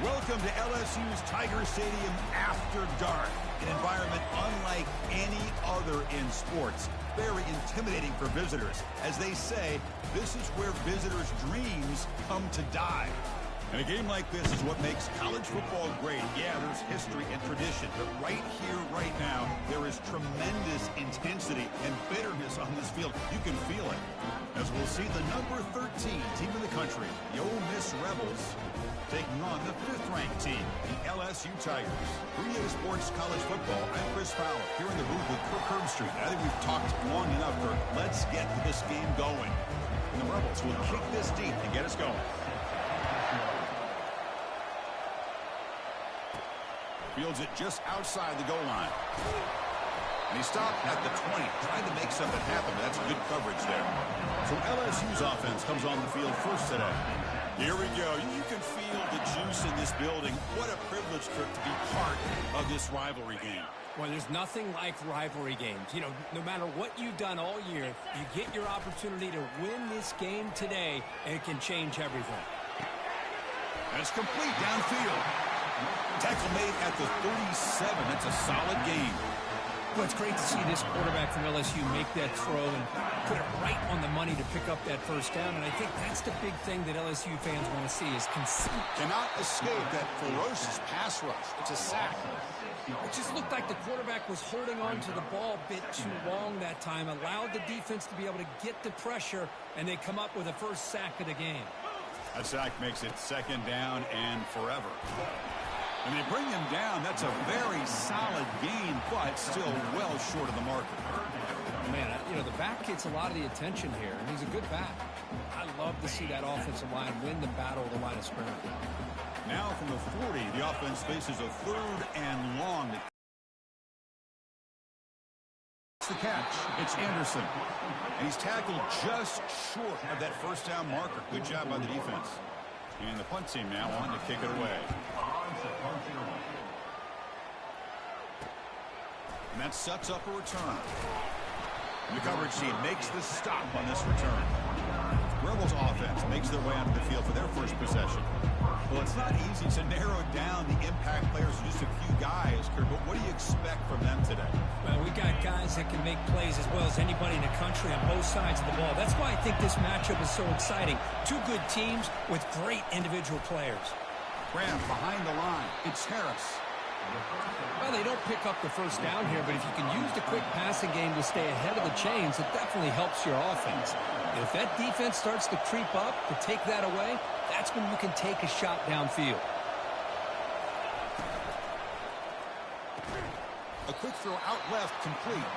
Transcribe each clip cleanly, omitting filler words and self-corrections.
Welcome to LSU's Tiger Stadium after dark, an environment unlike any other in sports. Very intimidating for visitors. As they say, this is where visitors' dreams come to die. And a game like this is what makes college football great. Yeah, there's history and tradition, but right here, right now, there is tremendous intensity and bitterness on this field. You can feel it. As we'll see the number 13 team in the country, the Ole Miss Rebels, taking on the 5th-ranked team, the LSU Tigers. 3A Sports College Football, I'm Chris Fowler, here in the booth with Kirk Herbstreit. I think we've talked long enough, Kirk. Let's get this game going. And the Rebels will kick this deep and get us going. Fields it just outside the goal line. And he stopped at the 20, trying to make something happen. That's good coverage there. So LSU's offense comes on the field first today. Here we go. You can feel the juice in this building. What a privilege for it to be part of this rivalry game. Well, there's nothing like rivalry games. You know, no matter what you've done all year, you get your opportunity to win this game today, and it can change everything. And it's complete downfield. Tackle made at the 37. That's a solid game. Well, it's great to see this quarterback from LSU make that throw and put it right on the money to pick up that first down. And I think that's the big thing that LSU fans want to see is conceit. Cannot escape that ferocious pass rush. It's a sack. It just looked like the quarterback was holding on to the ball a bit too long that time, allowed the defense to be able to get the pressure, and they come up with a first sack of the game. That sack makes it 2nd down and forever. And they bring him down. That's a very solid gain, but still well short of the marker. Man, you know, the back gets a lot of the attention here, and he's a good back. I love to see that offensive line win the battle of the line of scrimmage. Now from the 40, the offense faces a 3rd and long. It's the catch. It's Anderson. And he's tackled just short of that first down marker. Good job by the defense. And the punt team now on to kick it away. And that sets up a return. And the coverage team makes the stop on this return. Rebels offense makes their way onto the field for their first possession. Well, it's not easy to narrow down the impact players, just a few guys, Kurt, but what do you expect from them today? Well, we got guys that can make plays as well as anybody in the country on both sides of the ball. That's why I think this matchup is so exciting. Two good teams with great individual players. Graham behind the line. It's Harris. Well, they don't pick up the first down here, but if you can use the quick passing game to stay ahead of the chains, it definitely helps your offense. And if that defense starts to creep up to take that away, that's when you can take a shot downfield. A quick throw out left, complete.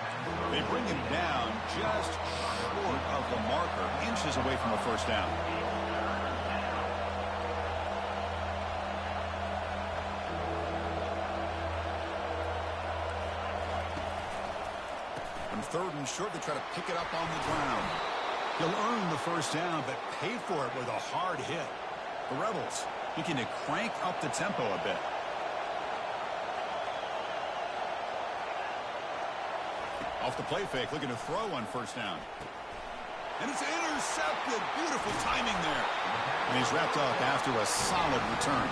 They bring him down just short of the marker, inches away from a first down. From 3rd and short, they try to pick it up on the ground. He'll earn the first down, but paid for it with a hard hit. The Rebels looking to crank up the tempo a bit. Off the play fake, looking to throw on first down. And it's intercepted. Beautiful timing there. And he's wrapped up after a solid return.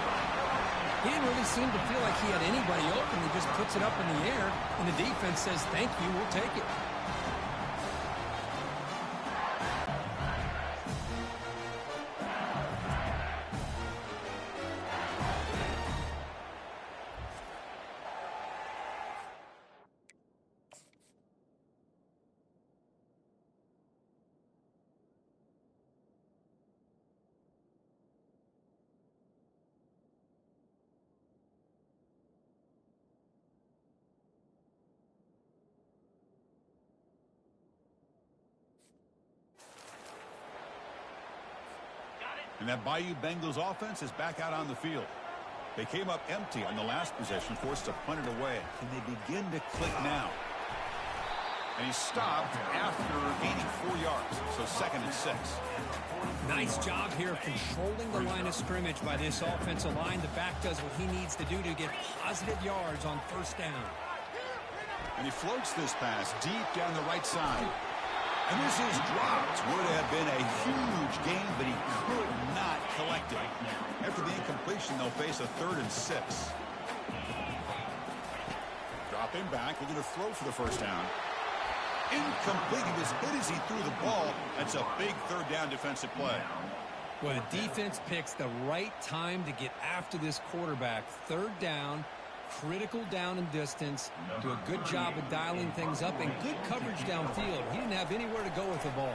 He didn't really seem to feel like he had anybody open. He just puts it up in the air, and the defense says, thank you, we'll take it. And that Bayou Bengals offense is back out on the field. They came up empty on the last possession, forced to punt it away. Can they begin to click now? And he stopped after 84 yards, so 2nd and 6. Nice job here of controlling the line of scrimmage by this offensive line. The back does what he needs to do to get positive yards on first down. And he floats this pass deep down the right side. And this is dropped. Would have been a huge gain, but he could not collect it. After the incompletion, they'll face a 3rd and 6. Dropping back, looking to throw for the first down. Incomplete. He was hit as he threw the ball. That's a big 3rd down defensive play. Well, the defense picks the right time to get after this quarterback. 3rd down, critical down and distance. Do a good job of dialing things up and good coverage downfield. He didn't have anywhere to go with the ball.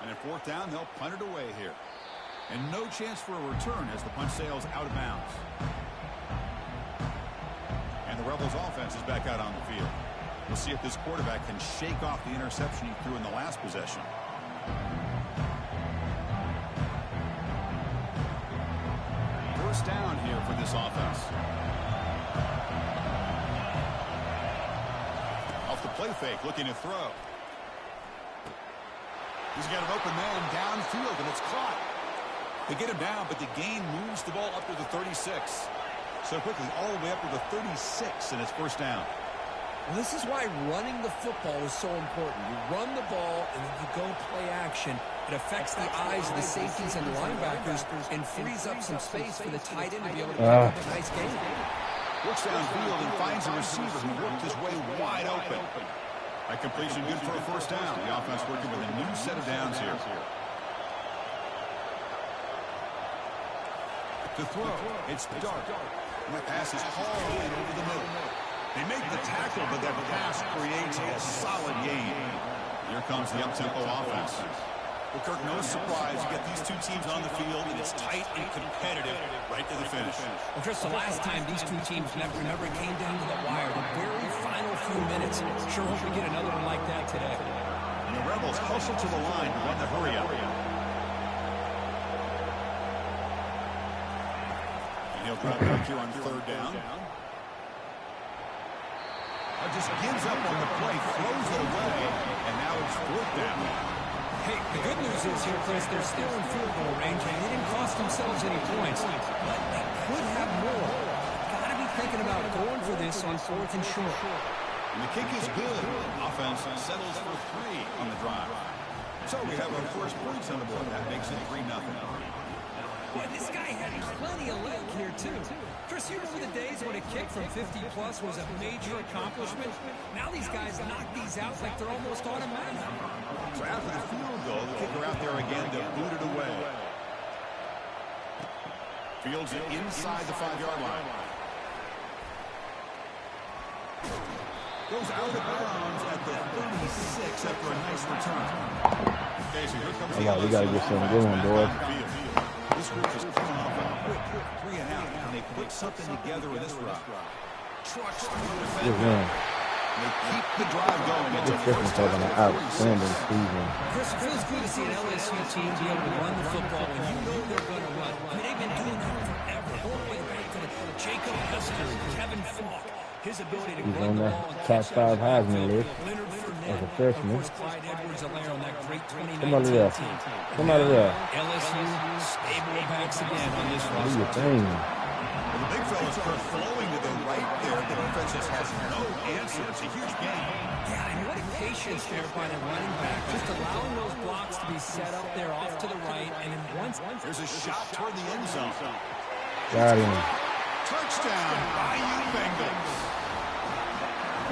And at 4th down, they'll punt it away here. And no chance for a return as the punt sails out of bounds. And the Rebels offense is back out on the field. We'll see if this quarterback can shake off the interception he threw in the last possession. First down here for this offense. Off the play fake, looking to throw. He's got an open man downfield, and it's caught. They get him down, but the gain moves the ball up to the 36. So quickly, all the way up to the 36, and it's first down. Well, this is why running the football is so important. You run the ball, and then you go play action. It affects the eyes of the safeties and the linebackers and frees up some space for the tight end to be able to pick up a nice gain. Looks downfield and finds a receiver who worked his way wide open. That completion good for a first down. The offense working with a new set of downs here. To throw, it's dark. And the pass is hauled in over the middle. They make the tackle, but that pass creates a solid gain. Here comes the up-tempo offense. Well, Kirk, no surprise. You get these two teams on the field, and it's tight and competitive right to the finish. Well, Chris, the last time these two teams met, remember, it came down to the wire, the very final few minutes. Sure hope we get another one like that today. And the Rebels hustle to the line to run the hurry-up. And he'll drop back here on 3rd down. Just gives up on the play, throws it away, and now it's 4th down. Hey, the good news is here, Chris, they're still in field goal range, and they didn't cost themselves any points. But they could have more. Got to be thinking about going for this on 4th and short. And the kick is good. Offense settles for 3 on the drive. So we have our first points on the board. That makes it 3-0. Boy, this guy had plenty of leg here, too. Chris, you remember the days when a kick from 50-plus was a major accomplishment? Now these guys knock these out like they're almost automatic. So after the field goal, the kicker out there again to boot it away. Fields it inside the 5-yard line. Goes out of bounds at the 36 after a nice return. Okay, so here comes we got to get something going, boys. This group is coming off a quick 3 and out, and they put something together with this route. Trucks through the defender. They keep the drive going. It's a first down. An outstanding season. Chris, it feels good to see an LSU team be able to run the football when you know they're going to run. I mean, they've been doing that forever. All the way back to Jacob Hester, Kevin Falk. His ability to run the ball. Top 5 Heisman list as a freshman. Come out of there. Come out of there. LSU stable backs again on this Do roster. your thing. The big fella's flowing to the right there. The defense just has no answer. It's a huge game. Yeah, and what a patience there by the running back. Just allowing those blocks to be set up there off to the right. And then once There's a shot toward the end zone. Got him. Touchdown, IU Bengals.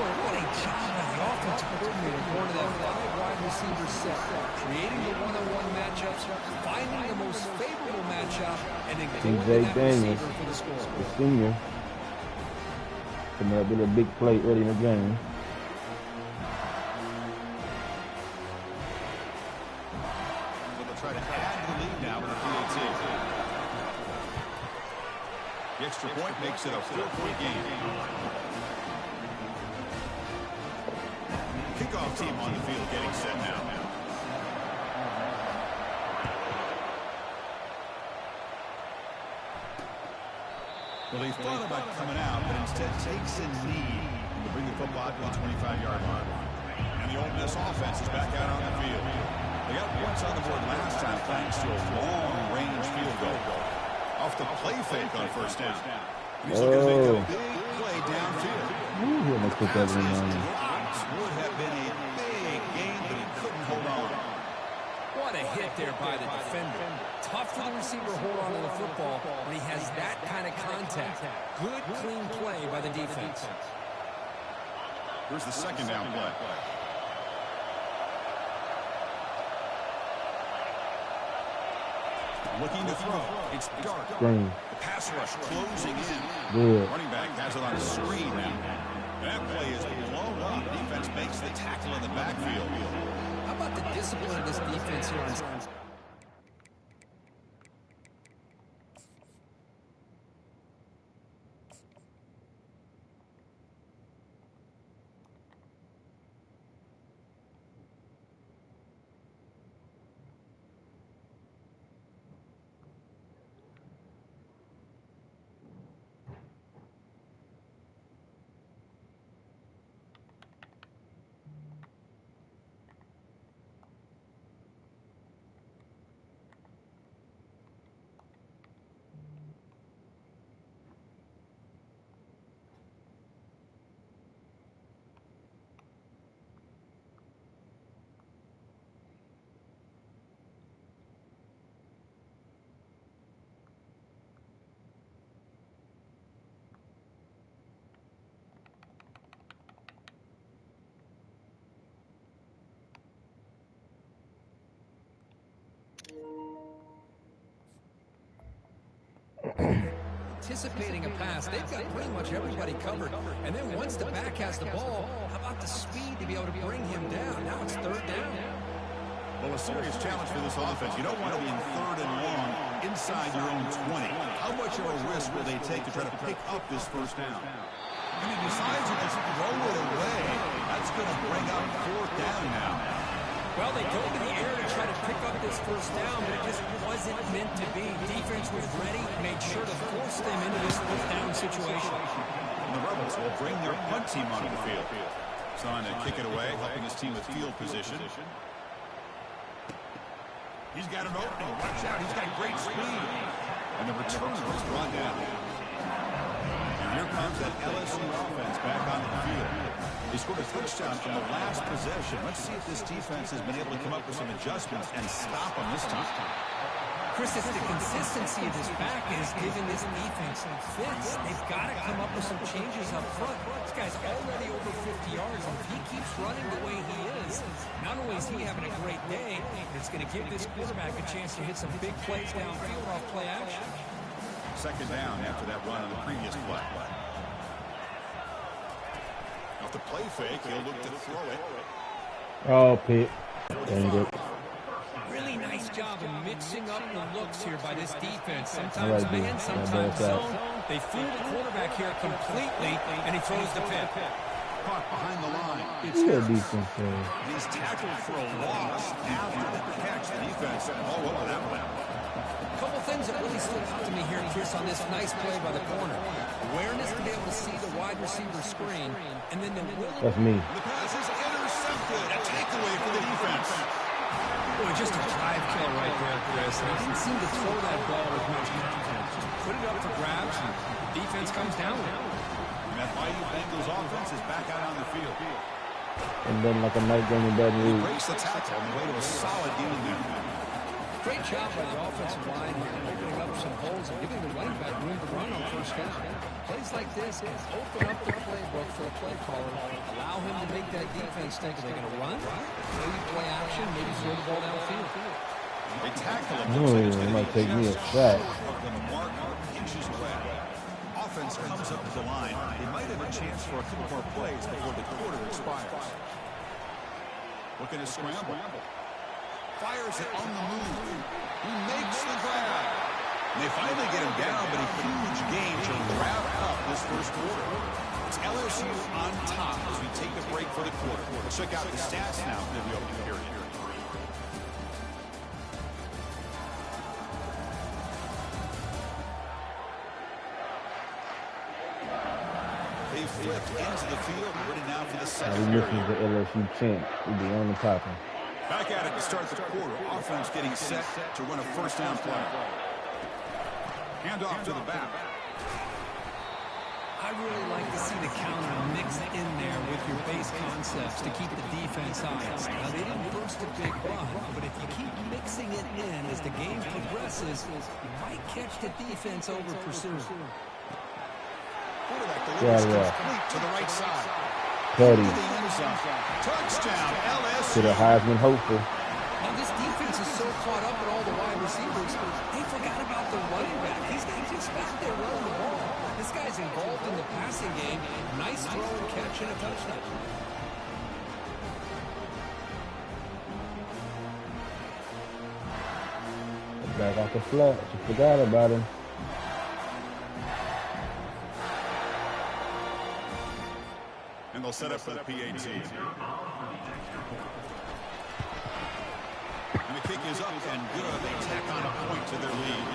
boy, what a job by the offensive coordinator going to that 5 wide receiver set, creating the one-on-one matchups, finding the most favorable matchup, and then going to that receiver for the score. The senior, coming up with a big play early in the game. They'll try to add to the lead now with a PAT. The extra point makes it a 4-point game. Kickoff team on the field getting set now. Well, he thought about coming out, but instead takes a knee to bring the football to the 25-yard line. And the Ole Miss offense is back out on the field. They got points on the board last time thanks to a long-range field goal. Off the play fake on first down. He's looking to make a big play downfield. Ooh, let's put that in on. Would have been a big game, but he couldn't hold on. What a hit there by the defender. Tough for the receiver to hold on to the football when he has that kind of contact. Good, clean play by the defense. Here's the second down play. Looking to throw. It's dark. Screen. The pass rush closing in. Good. Running back has it on a screen now. That play is blown up. Defense makes the tackle in the backfield. How about the discipline of this defense here on anticipating a pass. They've got pretty much everybody covered. And then once the back has the ball, how about the speed to be able to bring him down? Now it's third down. Well, a serious challenge for this offense. You don't want to be in third and long inside your own 20. How much of a risk will they take to try to pick up this first down? And he decides to just throw it away. That's going to bring up fourth down now. Well, they go to the air to try to pick up this first down, but it just wasn't meant to be. Defense was ready, made sure to force them into this fourth down situation. And the Rebels will bring their punt team onto the field. It's on to kick it away, helping his team with field position. He's got an opening. Watch out. He's got great speed. And the returner is brought down. And here comes that LSU offense back onto the field. They scored a touchdown from the last possession. Let's see if this defense has been able to come up with some adjustments and stop them this time. Chris, it's the consistency of this back is giving this defense fits. They've got to come up with some changes up front. This guy's already over 50 yards, and if he keeps running the way he is, not only is he having a great day, but it's going to give this quarterback a chance to hit some big plays downfield off play action. Second down after that run on the previous play. Off the play fake, he'll look to throw it. Oh, pick. Dang it. Really nice job of mixing up the looks here by this defense. Sometimes man, sometimes zone. They fool the quarterback here completely, and he throws the pick. Caught behind the line. It's a defense. He's tackled for a loss after the catch. The defense all over that one. A couple things that really stood out to me here, Chris, on this nice play by the corner. Awareness to be able to see the wide receiver screen, and then the will. That's me. The pass is intercepted. A takeaway for the defense. Boy, just a drive kill right there, Chris. He didn't seem to throw that ball with much confidence. Just put it up for grabs, and the defense comes down with it. And that Mighty Bengals offense is back out on the field. And then like a night game in Baton Rouge. Breaks the tackle on the way to a solid game there. Great job by the offensive line here, opening up some holes and giving the running back room to run on first down. Plays like this open up the playbook for a play caller. Allow him to make that defense think, are they going to run? Maybe play action, maybe throw the ball downfield. They tackle him. It might take me a sack. The mark inches away. Offense comes up to the line. They might have a chance for a couple more plays before the quarter expires. Looking to scramble. Fires it on the move. He makes the grab. And they finally get him down, but a huge gain to wrap up this first quarter. It's LSU on top as we take a break for the quarter. Let's check out the stats now for the opening period. They flipped into the field, ready now for the second period. We listen to LSU chant. We be on the popping. Back at it to start the quarter. Offense getting set to run a first down play. Hand off to the back. I really like to see the counter mixed in there with your base concepts to keep the defense honest. Now, they didn't burst a big run, but if you keep mixing it in as the game progresses, you might catch the defense over pursuing. Quarterback delivers complete to the right side. Petty. Touchdown, LSU. To the Heisman hopeful. Now, this defense is so caught up in all the wide receivers, they forgot about the running back. He's not just back there running the ball. This guy's involved in the passing game. Nice throw and catch and a touchdown. Back off the flat. You forgot about him. And they'll set up for the PAT. And the kick is up and good. They tack on a point to their lead.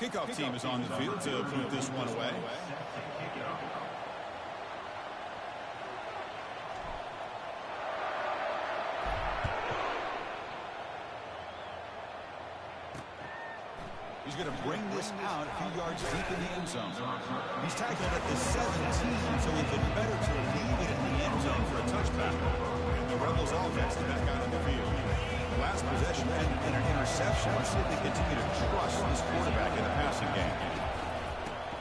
Kickoff team is on the field to put this one away. He's going to bring this out a few yards deep in the end zone. He's tackled at the 17, so he's been better to leave it in the end zone for a touchback. And the Rebels offense is back out on the field. Last possession and an interception. Let's see if they continue to trust this quarterback in the passing game.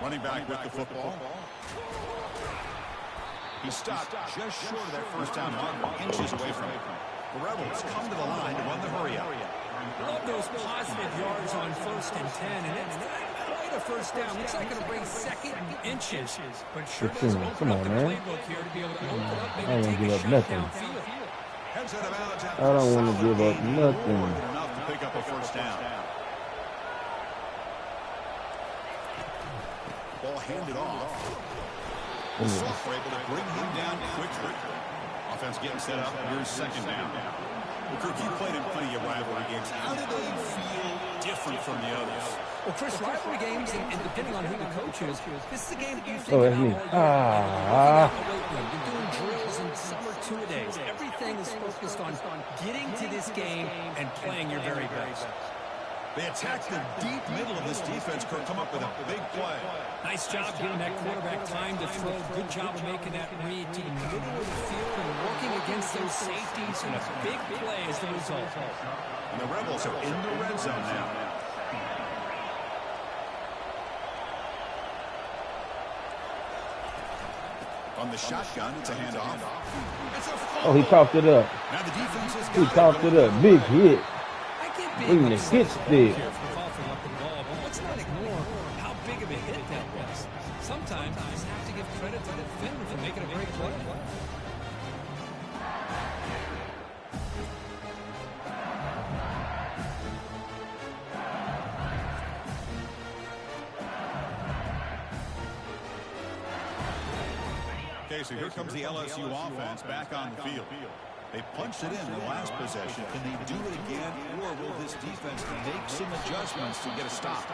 Running back with the football. He stopped just short of that first down mark, inches away from it. The Rebels come to the line to run the hurry-up. Love those positive yards on 1st and 10, and it's not quite a first down. Looks like it'll bring 2nd and inches, but sure does open up the playbook here to be able to open up and take a shot downfield. I don't want to give up nothing. Enough to pick up a first down. Ball handed off. The Soft were able to bring him down quickly. Offense getting set up. Here's 2nd down. Well, Kirk, you played in plenty of rivalry games. How do they feel different from the others? Well, Chris, rivalry games, and depending on who the coach is, this is a game that you think that's me. You're doing drills and summer two-a-days. Everything is focused on getting to this game and playing your very best. They attack the deep middle of this defense. Kirk, come up with a big play. Nice job giving that quarterback time to throw. Good job of making that read to the middle of the field and working against those safeties, and a big play as the result. And the Rebels are in the red zone now. On the shotgun, it's a handoff. Oh, he coughed it up. Now the defense is He coughed it up. Big hit. Bring the hit stick. Let's not ignore how big of a hit that was. Sometimes you just have to give credit to the defender for making a great play. Okay, so here comes the LSU offense back on the field. They punched it in the last possession. Can they do it again, or will this defense make some adjustments to get a stop?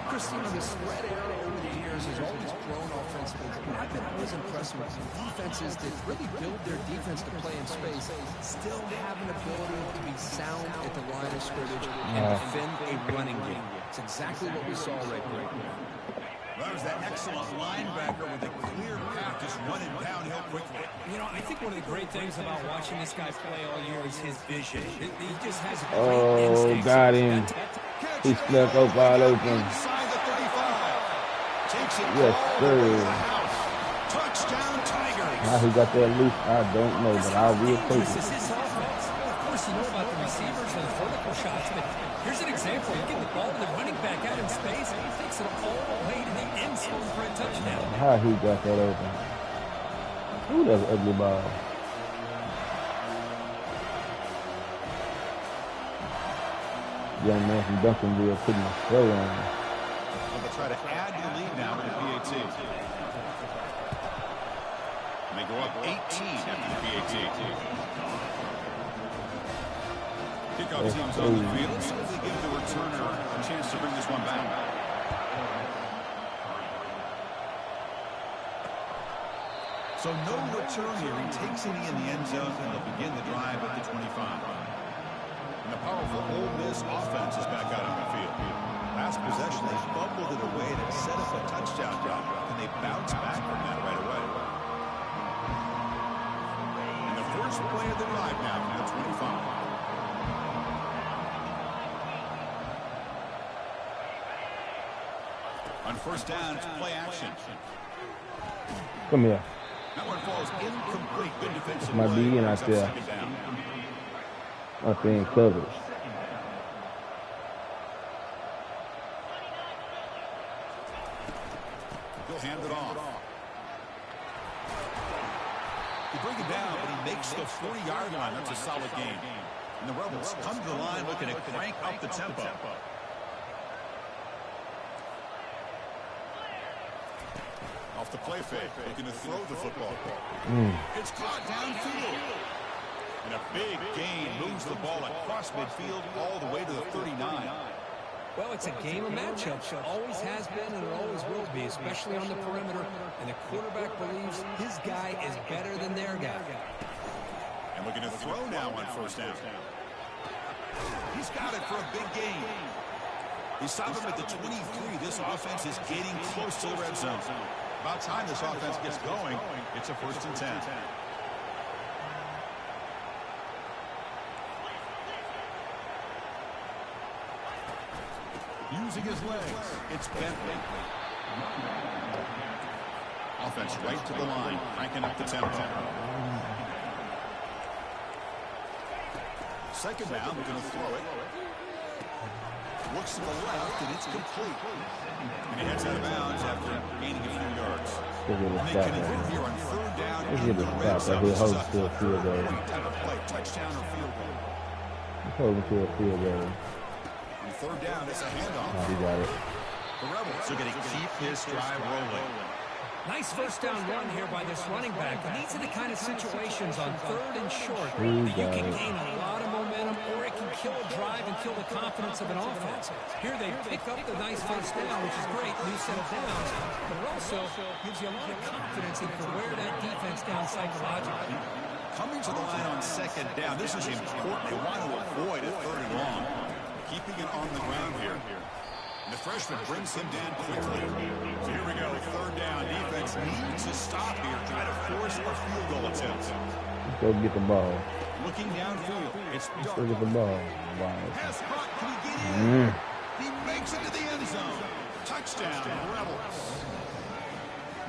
Chris, the spread era over the years has always grown offensively. I've been always impressed with defenses that really build their defense to play in space, still have an ability to be sound at the line of scrimmage and defend a running game. It's exactly what we saw right there. That was that excellent linebacker with a clear path, just running downhill quickly. You know, I think one of the great things about watching this guy play all year is his vision. He just has great instincts. Got him. He snuck up wide open. Yes, sir. Touchdown, Tigers. How he got that loose, I don't know, but I will take This it. is his offense. Of course, you know about the receivers and the vertical shots, but here's an example. You get the ball to the running back out in space, and he takes it all the way to the end zone for a touchdown. How he got that open. Ooh, that's an ugly ball. Young man from Duncanville putting a throw on. They'll try to add the lead now with the PAT. And they go up 18 after the PAT. Kickoff team's on the field. Let's see if they give the returner a chance to bring this one back. So no return here. He takes it in the end zone, and they'll begin the drive at the 25. And the powerful Ole Miss offense is back out on the field. Last possession, they fumbled it away to set up a touchdown drive. Can they bounce back from that right away? And the first play of the drive now from the 25. On first down, it's play action. Come here. That one falls incomplete. Good defensive My play. D and out there. Up in coverage. He'll hand it off. He bring it down, but he makes the 40-yard line. That's a solid gain. And the Rebels come to the line looking to crank up the tempo. Off the play fake, looking to throw the football. It's caught downfield. And a big gain moves the ball across midfield all the way to the 39. Well, it's a game of matchups. Always has been and it always will be, especially on the perimeter. And the quarterback believes his guy is better than their guy. And looking to throw now on first down. He's got it for a big gain. He stopped him at the 23. This offense is getting close to the red zone. About time this offense gets going. It's a 1st and 10. Using his legs, it's Bentley. Offense right to the line, cranking up the tempo. Second down, we're going to throw it. Looks to the left, and it's complete. And he heads out of bounds after gaining a few yards. And they can convert here on third down in the red zone. This is a point type of play, touchdown or field goal. He's holding to a field goal. On third down, it's a handoff. He got it. The Rebels are going to keep this drive rolling. Nice first down run here by this running back. And these are the kind of situations on third and short. You can gain a lot of momentum, or it can kill a drive and kill the confidence of an offense. Here they pick up the nice first down, which is great, new set of downs, but it also gives you a lot of confidence in where that defense down psychologically. Coming to the line on second down, this is important. They want to avoid a third and long. Keeping it on the ground here. And the freshman brings him down quickly. So here we go, third down. Defense needs to stop here, try to force a field goal attempt. Go get the ball. Looking downfield, it's dark. Go get the ball. Wow. Pass caught, can he get in? He makes it to the end zone. Touchdown, Rebels.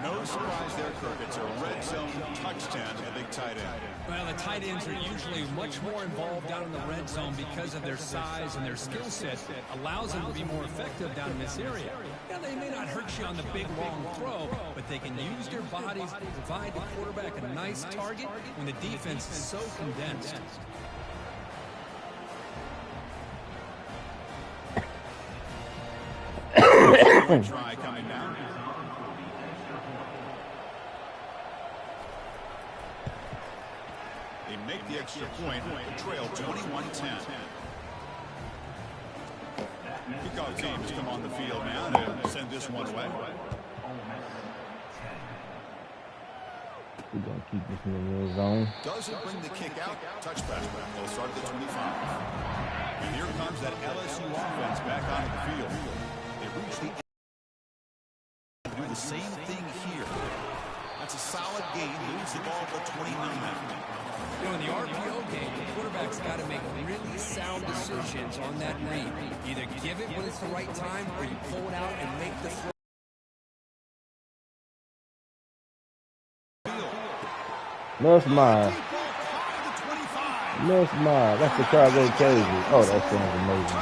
No surprise there, Kirk. It's a red zone touchdown to the big tight end. Well, the tight ends are usually much more involved down in the red zone because of their size and their skill set. Allows them to be more effective down in this area. Now, they may not hurt you on the big, long throw, but they can use their bodies to provide the quarterback a nice target when the defense is so condensed. Try coming down. They make the extra point, trail 21-10. Kickoff teams come on the field now to send this one away. We're going to keep this in the red zone. Doesn't bring the kick out. Touchback. They'll start at the 25. And here comes that LSU offense back onto the field. They reach the end. Do the same thing here. That's a solid gain. Moves the ball to 29. You know, in the RPO game, the quarterback's got to make really sound decisions on that read. Either give it when it's the right time, or you pull it out and make the throw. That's mine. That's mine. That's the crowd go crazy. Oh, that sounds amazing.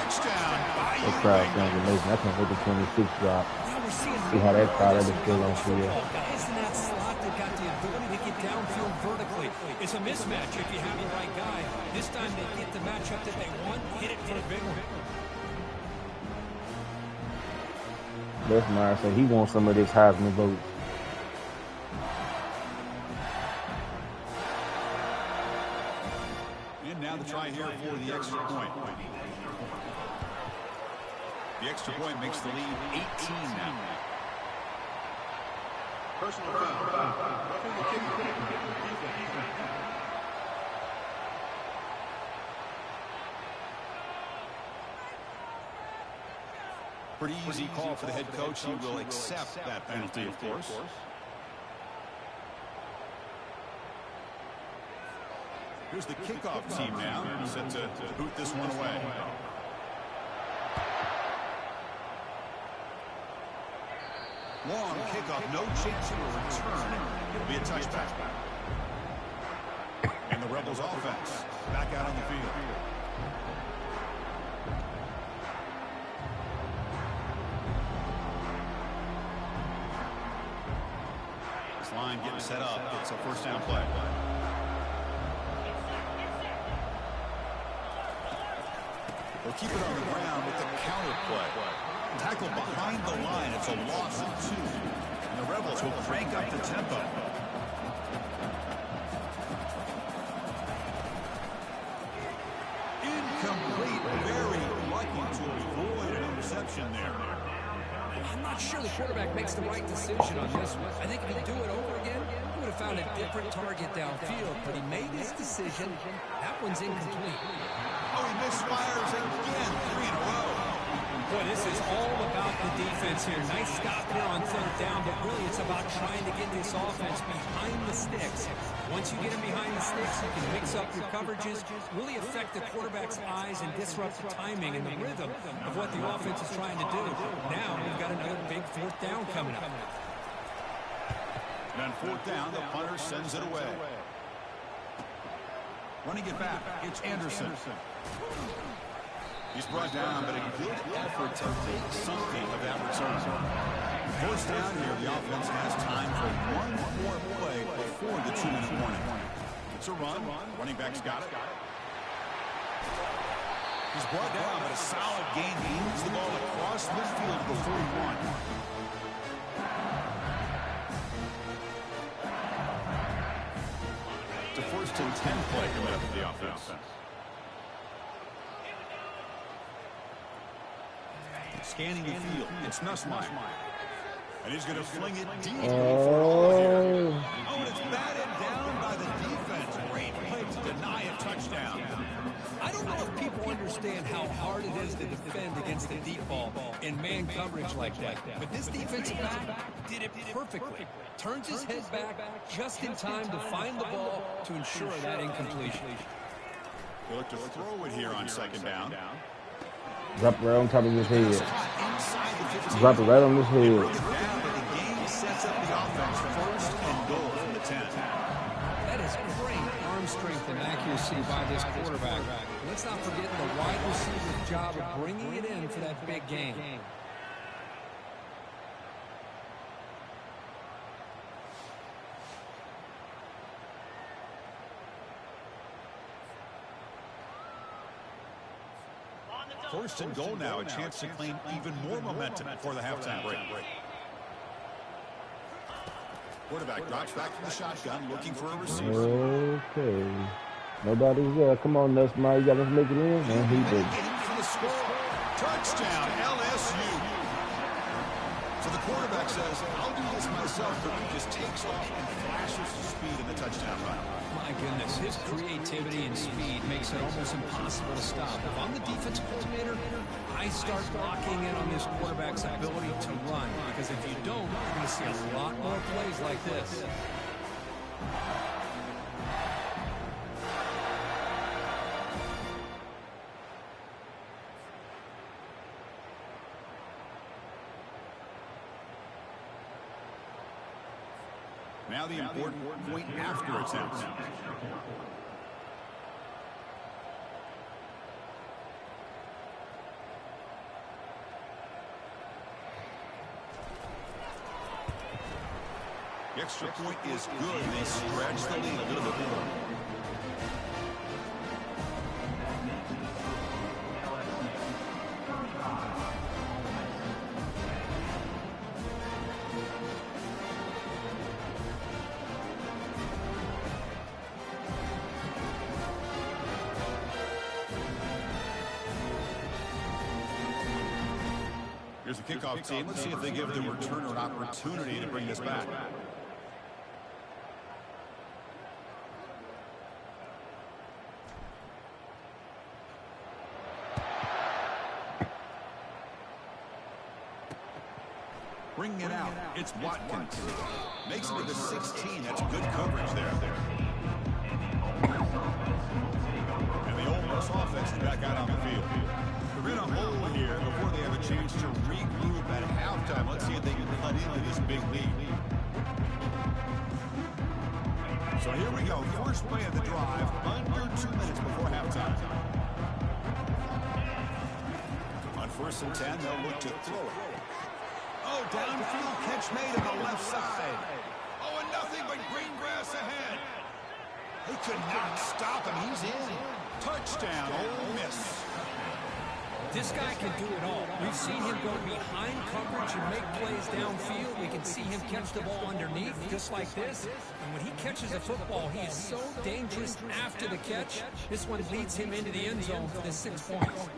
That crowd sounds amazing. That's going to hit the 26 drop. See how that crowd is still on field. Guys in that slot that got the ability to get downfield vertically. It's a mismatch if you have the right guy. This time they get the matchup that they want, hit it for a big one. That's mine. So he wants some of this Heisman vote. And now the try here for the extra point. The extra point makes the lead 18 now. Personal foul. Pretty easy call for the head coach. He will accept that penalty, of course. Here's the kickoff team now, set to boot this one away. Long kickoff, no chance for a return. It'll be a touchback. And the Rebels offense back out on the field. This line getting set up. It's a first down play. They'll keep it on the ground with the counter play. Tackle behind the line. It's a loss of 2. And the Rebels will crank up the tempo. Incomplete. Very lucky to avoid an interception there. I'm not sure the quarterback makes the right decision on this one. I think if he'd do it over again, he would have found a different target downfield, but he made his decision. That one's incomplete. Oh, he misfires again. 3 in a row. Boy, this is all about the defense here. Nice stop here on third down, but really it's about trying to get this offense behind the sticks. Once you get them behind the sticks, you can mix up your coverages, really affect the quarterback's eyes and disrupt the timing and the rhythm of what the offense is trying to do. Now we've got another big fourth down coming up. And on fourth down, the punter sends it away. Running it back, it's Anderson. He's brought down, but a good effort to make something of that return. First down here, the offense has time for one more play before the 2-minute warning. It's a run. Running back's got it. He's brought down, but a solid gain. He moves the ball across midfield to the 41. It's a 1st and 10 play coming up for the offense. Scanning the field. It's Nussmeier. And he's going to fling it deep for all here. Oh, and it's batted down by the defense. Great play to deny a touchdown. I don't know if people understand how hard it is to defend against the deep ball in man coverage like that. But this defensive back did it perfectly. Turns his head back just in time to find the ball to ensure that incompletion. They look to throw it here on second down. Drop it right on top of his head. Drop it right on his head. The game sets up the offense. 1st and goal from the 10. That is great arm strength and accuracy by this quarterback. Let's not forget the wide receiver's job of bringing it in for that big game. First and goal now, a chance to claim even more momentum before the halftime break. Quarterback drops back from the shotgun, looking for a receiver. Okay. Nobody's there. Come on, Nussmeier. You got to make it in. And he did. For the score. Touchdown, LSU. So the quarterback says, I'll do this myself, but he just takes off and flashes the speed in the touchdown run. My goodness, his creativity and speed makes it almost impossible to stop. If I'm the defensive coordinator, I start locking in on this quarterback's ability to run, because if you don't, you're going to see a lot more plays like this. Now the important point after attempts. The extra point is good. They stretch the lead a little bit more. Here's the kickoff team. Let's see if they give the returner an opportunity to bring this back. Bringing it out. It's Watkins. Makes it to the 16. That's good coverage there. And the Ole Miss offense is back out on the field. They're in a hole here before they have a chance to regroup at halftime. Let's see if they can cut into this big lead. So here we go. First play of the drive. Under 2 minutes before halftime. On 1st and 10, they'll look to throw it. Oh, downfield catch made on the left side. Oh, and nothing but green grass ahead. They could not stop him. He's in. Touchdown, Ole Miss. This guy can do it all. We've seen him go behind coverage and make plays downfield. We can see him catch the ball underneath just like this. And when he catches a football, he is so dangerous after the catch. This one leads him into the end zone for the 6 points.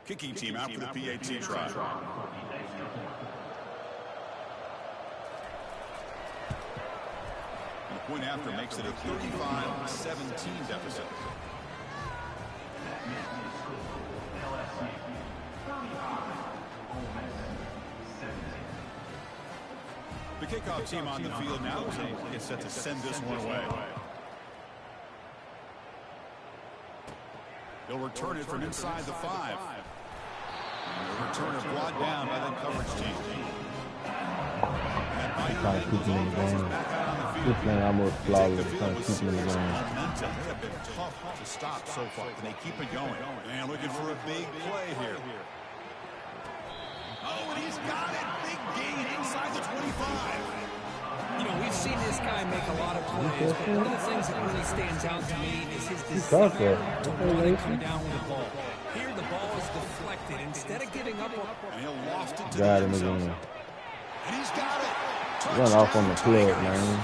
Kicking team out for the PAT try. And the point after makes it a 35-17 deficit. The kickoff team on the field now is set to send this one away. They'll return it from inside the 5. The returner brought down by that coverage team. Trying to keep him in the game. This man almost flawless. Trying to keep him in the game. Momentum. They have been tough to stop so far, and they keep it going. And looking for a big play here. Oh, and he's got it. Big gain inside the 25. You know, we've seen this guy make a lot of plays, but one of the things that really stands out to me is his desire to want to come down with the ball. Here, the ball is deflected. Instead of giving up, and he'll loft it to got the him end zone. again. And he's got it. Run off on the plug, man.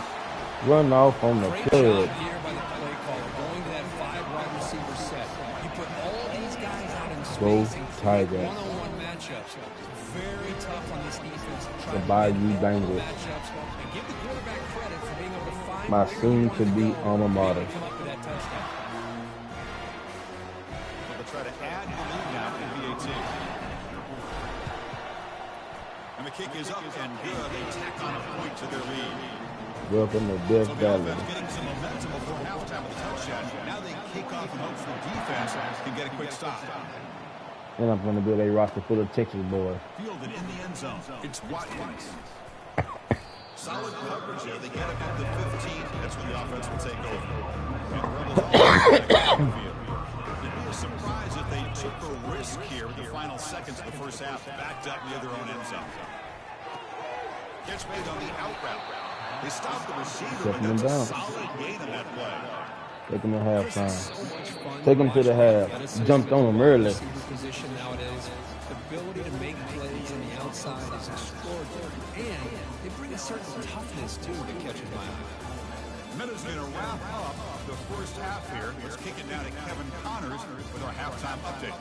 Run off on the great plug. job here by the play caller, going to that 5 wide receiver set. You put all these guys out in Go space and Tiger. one-on-one matchups. Very tough on this defense to try The to Bayou make Bengals. matchups and give the quarterback credit for being able to find My soon-to-be alma mater. come up with that touchdown. They'll try to add the lead now to PAT. And the kick is up and good. They tack on a point to their lead. Welcome to Death So the Valley. offense getting some momentum before halftime with a touchdown. Now they kick off and hope the defense can get a quick stop. And I'm going to build a roster full of Texas boys. Fielded in the end zone. It's Watkins. Solid coverage there. They get it up to 15. That's when the offense will take over. And the Rebels all back on the field. It'd be a surprise if they took a risk here with the final seconds of the first half, backed up near their own end zone. Catch made on the out route. They stopped the receiver, but that's a solid gain on that play. Take them to halftime. Take them to the half. Jumped on them early. Position nowadays, the ability to make plays on the outside is extraordinary, and they bring a certain toughness too that catches my eye. Minutes going to wrap up the first half here. Let's kick it down to Kevin Connors with our halftime update.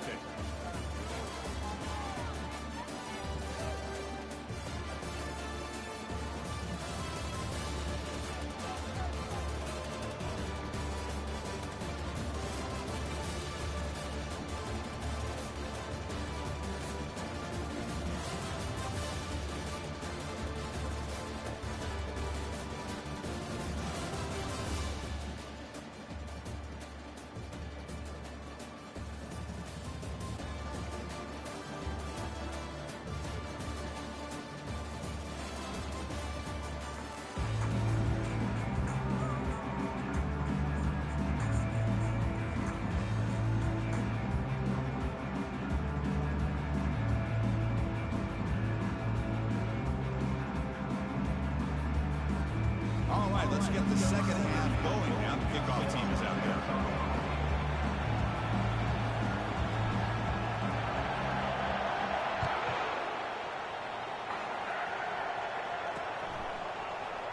All right, let's get the second half going now. The kickoff team is out there.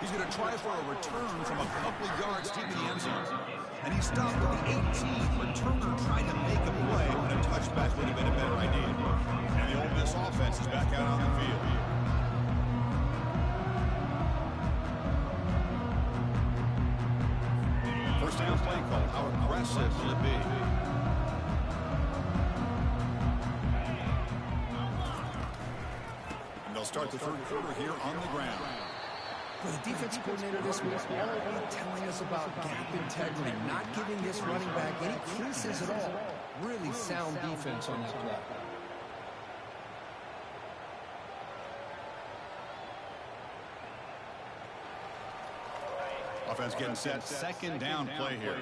He's going to try for a return from a couple yards deep in the end zone. And he stopped at the 18. Returner trying to make a play, but a touchback would have been a better idea. And the Ole Miss offense is back out on the field. First down play call. How aggressive will it be? And they'll start the third quarter here on the ground. For the defensive coordinator this week, all telling us about gap integrity, not giving this running back any creases at all. Really sound defense on that play. Offense getting set. Second down play here.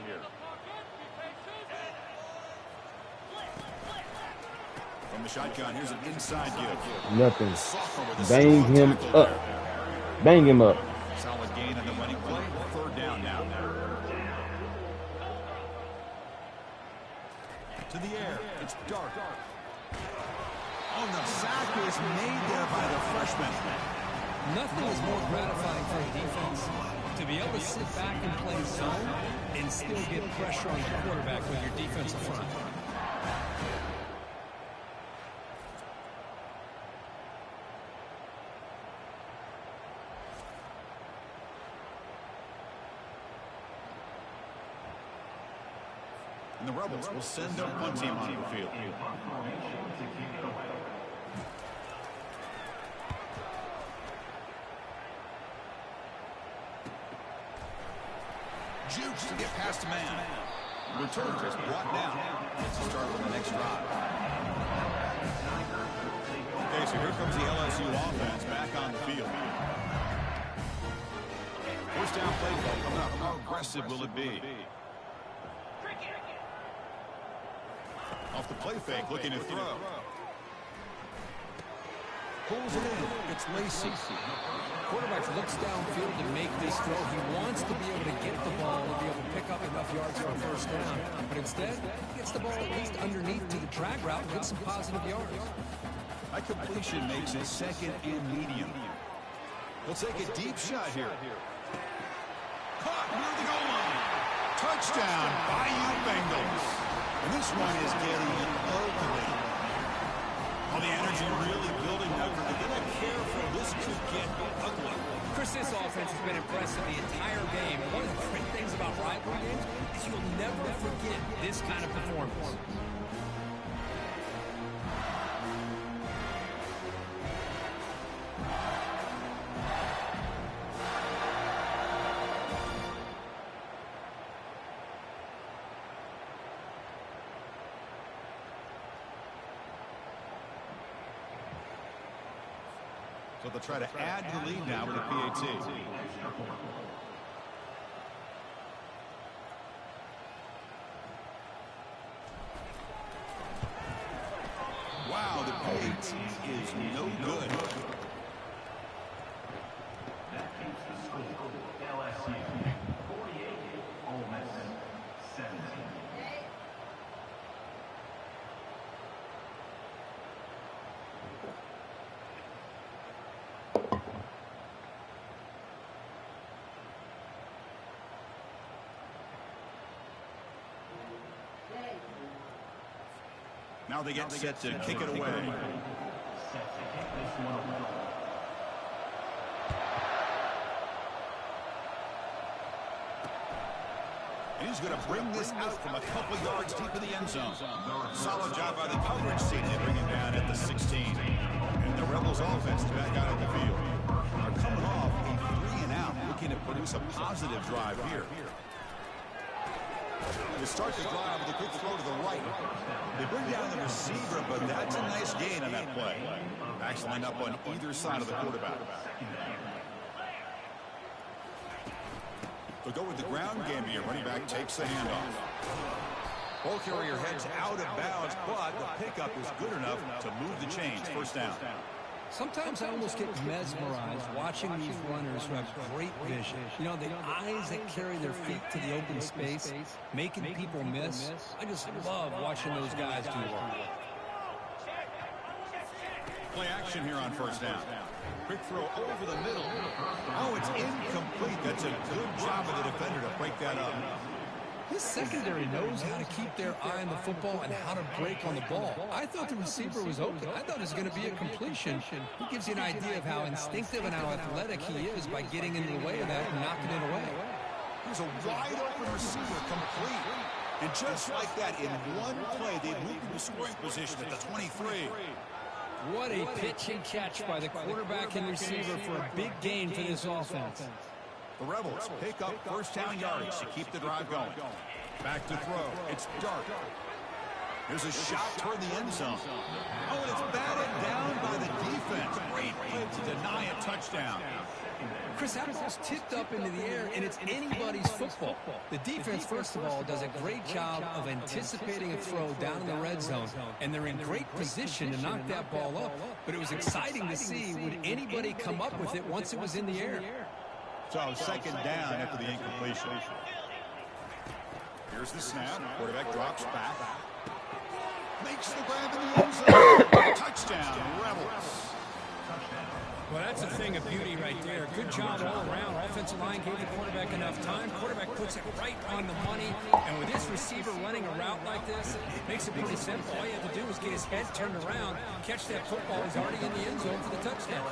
From the shotgun, here's an inside give. Nothing. Bang him up. Bang him up. Solid gain on the running play. Third down now. To the air. It's Dark. Oh, the sack is made there by the freshman. Nothing is more gratifying for a defense to be able to sit back and play zone and still get pressure on the quarterback with your defensive front. And the Rebels will send up one team on the field. Jukes to get past a man. Return is brought down. Let's start with the next drive. Okay, so here comes the LSU offense back on the field. First down play call coming up. How aggressive will it be? Off the play fake, looking to throw. Pulls it in. It's Lacey. Quarterback looks downfield to make this throw. He wants to be able to get the ball and be able to pick up enough yards for a first down. But instead, he gets the ball at least underneath to the drag route and gets some positive yards. That completion makes it second and medium. He'll take a deep shot here. Caught near the goal line. Touchdown, Bayou Bengals. And this one is getting ugly. All the energy really building up. They're going to care for this to get ugly. Chris, this offense has been impressive the entire game. And one of the great things about rivalry games is you'll never forget this kind of performance. So they'll try to add the lead now with a PAT. Wow, the PAT is no good. That keeps the score. LSU 48, Ole Miss 17. Now they get set to kick it away. And he's going to bring this out from a couple yards deep in the end zone. Solid job by the coverage team to bring him down at the 16. And the Rebels offense is back out on the field. They're coming off a 3-and-out, looking to produce a positive drive here. They start the drive with a quick throw to the right. They bring down the receiver, but that's a nice gain on that play. Backs line up on either side of the quarterback. They'll go with the ground game here. Running back takes the handoff. Ball carrier heads out of bounds, but the pickup is good enough to move the chains. First down. Sometimes I almost get mesmerized watching these runners who have great vision. You know, the eyes that carry their feet to the open space, making people miss. I just love watching those guys do work. Play action here on first down. Quick throw over the middle. Oh, it's incomplete. That's a good job of the defender to break that up. His secondary knows how to keep their eye on the football and how to break on the ball. I thought the receiver was open. I thought it was going to be a completion. He gives you an idea of how instinctive and how athletic he is by getting into the way of that and knocking it away. Here's a wide-open receiver, complete. And just like that, in one play, they moved into scoring position at the 23. What a pitch and catch by the quarterback and receiver for a big gain for this offense. The Rebels pick up first down yardage to keep the drive going. Back to throw. It's Dart. There's a shot toward the end zone. Oh, and it's batted down by the defense. Great play to deny a touchdown. Chris, that ball's tipped up into the air, and it's anybody's football. The defense, first of all, does a great job of anticipating a throw down in the red zone, and they're in great position to knock that ball up. But it was exciting to see, would anybody come up with it once it was in the air? So second down after the incompletion. Here's the snap. Quarterback drops back. Makes the grab in the end zone. Touchdown, Rebels. Well, that's a thing of beauty right there. Good job all around. Offensive line gave the quarterback enough time. Quarterback puts it right on the money. And with this receiver running a route like this, it makes it pretty simple. All you have to do is get his head turned around, catch that football. He's already in the end zone for the touchdown.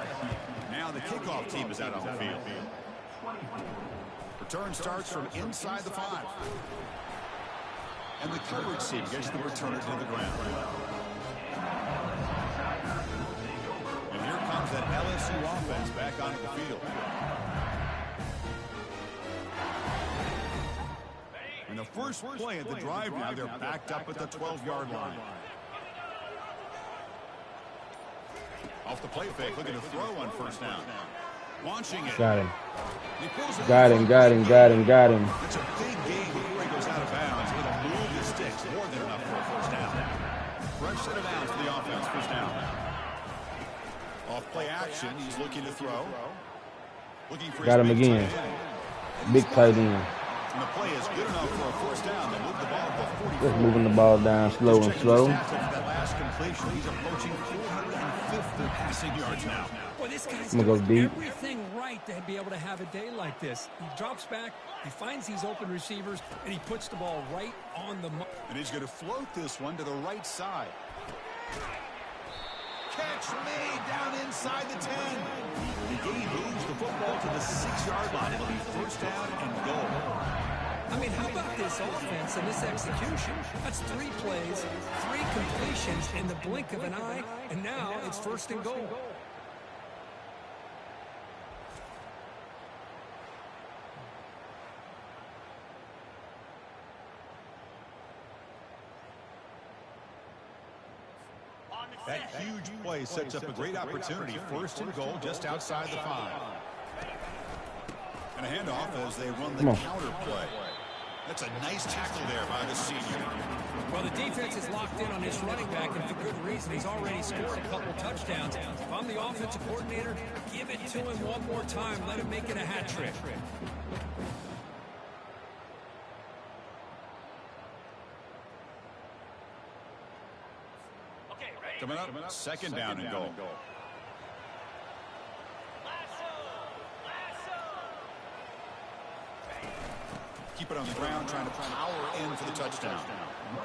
Now the kickoff team is out on the field. Return starts from inside the 5. And the coverage team gets the returner to the ground. And here comes that LSU offense back onto the field. And the first play of the drive now, they're backed up at the 12-yard line. Off the play fake, looking to throw on first down. Launching it. Got him. Got him. It's a big game before he goes out of bounds. It'll move the sticks more than enough for a first down. Fresh set of downs for the offense. First down. Off play action. He's looking to throw. Looking for Got him again. Big tight end. And the play is good enough for a first down. They move the ball to the 44. Just moving the ball down slow and slow. That last completion, he's approaching 450 passing yards now. Boy, this guy's doing everything right to be able to have a day like this. He drops back, he finds these open receivers, and he puts the ball right on the money. And he's going to float this one to the right side. Catch made down inside the 10. The game moves the football to the 6-yard line. It'll be first down and goal. I mean, how about this offense and this execution? That's 3 plays, 3 completions in the blink of an eye, and now it's first and goal. That huge play sets up a great opportunity. First and goal just outside the 5. And a handoff as they run the counter play. That's a nice tackle there by the senior. Well, the defense is locked in on his running back, and for good reason. He's already scored a couple touchdowns. If I'm the offensive coordinator, give it to him one more time. Let him make it a hat trick. Coming up, second down and goal. Keep it on the ground, trying to power in for the touchdown.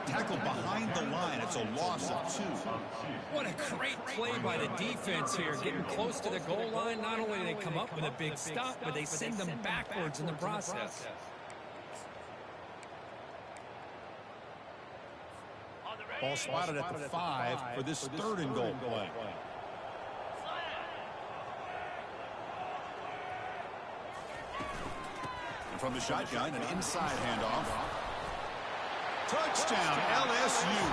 Tackled behind the line. It's a loss of 2. What a great play by the defense here. Getting close to the goal line. Not only do they come up with a big stop, but they send them backwards in the process. Ball spotted at the 5 for this third and goal play. And from the shotgun, an inside handoff. Touchdown, LSU.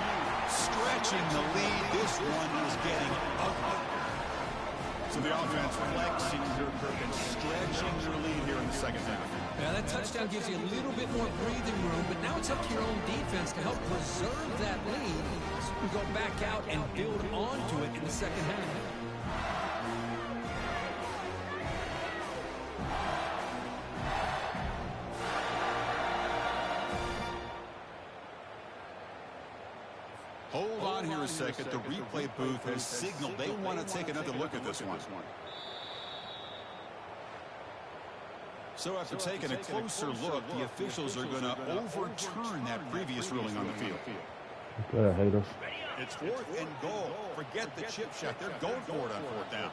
Stretching the lead. This one is getting ugly. So the offense flexing their Perkins, stretching their lead here in the second half. Now that touchdown gives you a little bit more breathing room, but now it's up to your own defense to help preserve that lead so you can go back out and build onto it in the second half. Hold on. on here a second. The replay booth has signaled they want to take another look at this one. So after taking a closer look, the officials are going to overturn that previous ruling on the field. Yeah, haters. It's 4th and goal. Forget the chip shot. They're going for it on 4th down.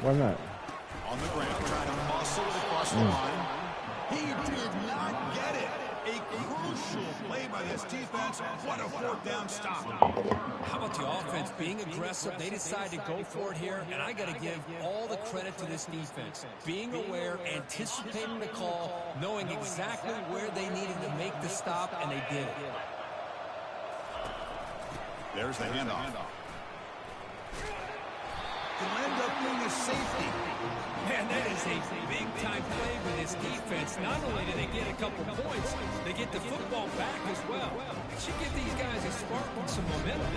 Why not? On the ground, trying to muscle it across the line. He did not get it. A crucial play by this defense. What a 4th down stop. How about the offense being aggressive? They decide to go for it here, and I got to give all the credit to this defense. Being aware, anticipating the call, knowing exactly where they needed to make the stop, and they did it. There's the handoff. It'll end up being a safety. Man, that is a big-time play for this defense. Not only do they get a couple points, they get the football back as well. It should give these guys a spark and some momentum.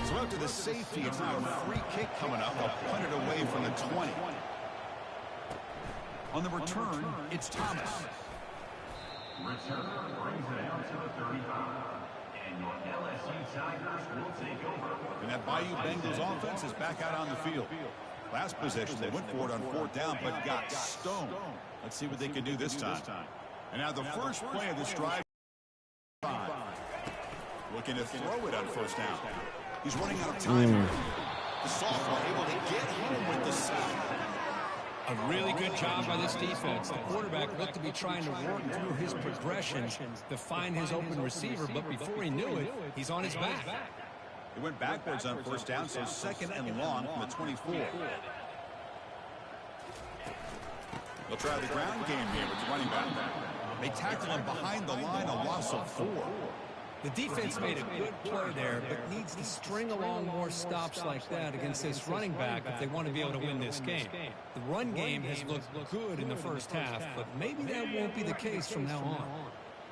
So after the safety, it's now a free kick coming up. They'll punt it away from the 20. On the return, it's Thomas. Return brings it out to the 35. And your LSU Tigers will take over. And that Bayou Bengals offense is back out on the field. Last possession, they went for it on 4th down, but got stoned. Let's see what they can do this time. And now the first play of this drive. Looking to throw it on 1st down. He's running out of time. The sophomore able to get home with the sack. A really good job by this defense. The quarterback looked to be trying to work through his progressions to find his open receiver, but before he knew it, he's on his back. He went backwards on 1st down, so 2nd and long from the 24. They'll try the ground game here with the running back. They tackle him behind the line, a loss of 4. The defense made a good play there, but needs to string along more stops like that against this running back if they want to be able to win this game. The run game has looked good in the first half, but maybe that won't be the case from now on.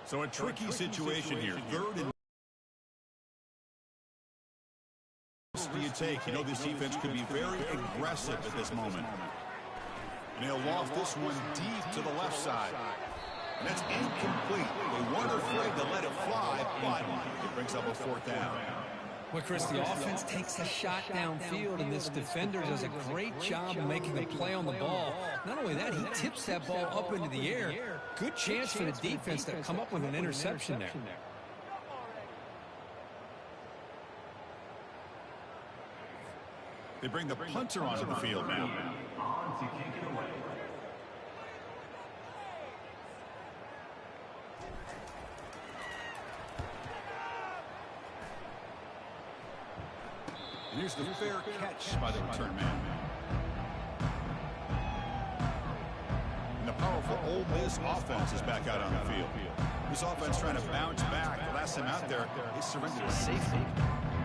So a tricky situation here. 3rd and do you take? You know this defense could be very aggressive at this moment. And he'll loft this one deep to the left side. And that's incomplete. They weren't afraid to let it fly, but it brings up a 4th down. Well, Chris, the offense takes a shot downfield, and this defender does a great job of making a play on the ball. Not only that, he tips that ball up into the air. Good chance for the defense to come up with an interception there. They bring the punter onto the field now. On to kick it away. And here's the fair catch by the return man. And the powerful Ole Miss offense is back out on the field. This offense trying to bounce back. The last time out there, they surrendered a safety.